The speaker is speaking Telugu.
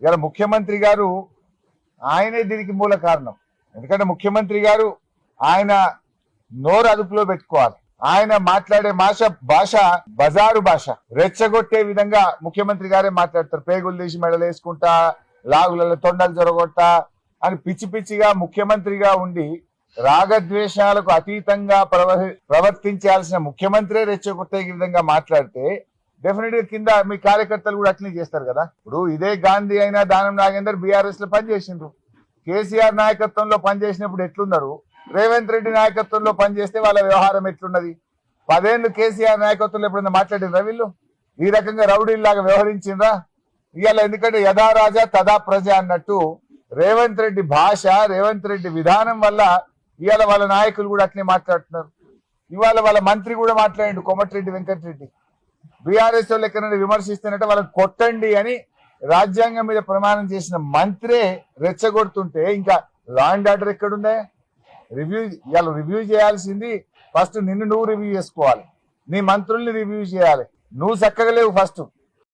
ఇలా ముఖ్యమంత్రి గారు ఆయనే దీనికి మూల కారణం. ఎందుకంటే ముఖ్యమంత్రి గారు ఆయన నోరు అదుపులో పెట్టుకోవాలి. ఆయన మాట్లాడే భాష బజారు భాష, రెచ్చగొట్టే విధంగా ముఖ్యమంత్రి గారే మాట్లాడతారు. పేగులు తీసి మెడలు వేసుకుంటా, లాగులలో తొండలు జొరగొట్టా అని పిచ్చి పిచ్చిగా ముఖ్యమంత్రిగా ఉండి రాగద్వేషాలకు అతీతంగా ప్రవర్తించాల్సిన ముఖ్యమంత్రే రెచ్చగొట్టే విధంగా మాట్లాడితే డెఫినెట్ గా కింద మీ కార్యకర్తలు కూడా అట్లనే చేస్తారు కదా. ఇప్పుడు ఇదే గాంధీ అయినా దానం నాగేందర్ బీఆర్ఎస్ లో పనిచేసిండ్రు. కేసీఆర్ నాయకత్వంలో పనిచేసినప్పుడు ఎట్లున్నారు, రేవంత్ రెడ్డి నాయకత్వంలో పనిచేస్తే వాళ్ళ వ్యవహారం ఎట్లున్నది? 10 ఏళ్ళు కేసీఆర్ నాయకత్వంలో ఎప్పుడైనా మాట్లాడినరా వీళ్ళు? ఈ రకంగా రౌడీల్లాగా వ్యవహరించిండ్రా? ఇవాళ ఎందుకంటే యథా రాజా తదా ప్రజ అన్నట్టు రేవంత్ రెడ్డి భాష, రేవంత్ రెడ్డి విధానం వల్ల ఇవాళ వాళ్ళ నాయకులు కూడా అట్లే మాట్లాడుతున్నారు. ఇవాళ వాళ్ళ మంత్రి కూడా మాట్లాడిండు, కోమటిరెడ్డి వెంకటరెడ్డి. బీఆర్ఎస్ వాళ్ళు ఎక్కడైనా విమర్శిస్తున్నట్టే వాళ్ళని కొట్టండి అని రాజ్యాంగం మీద ప్రమాణం చేసిన మంత్రే రెచ్చగొడుతుంటే ఇంకా లా అండ్ ఆర్డర్ ఎక్కడుందే? ఇవాళ రివ్యూ చేయాల్సింది ఫస్ట్ నిన్ను నువ్వు రివ్యూ చేసుకోవాలి, నీ మంత్రుల్ని రివ్యూ చేయాలి. నువ్వు చక్కగా లేవు ఫస్ట్.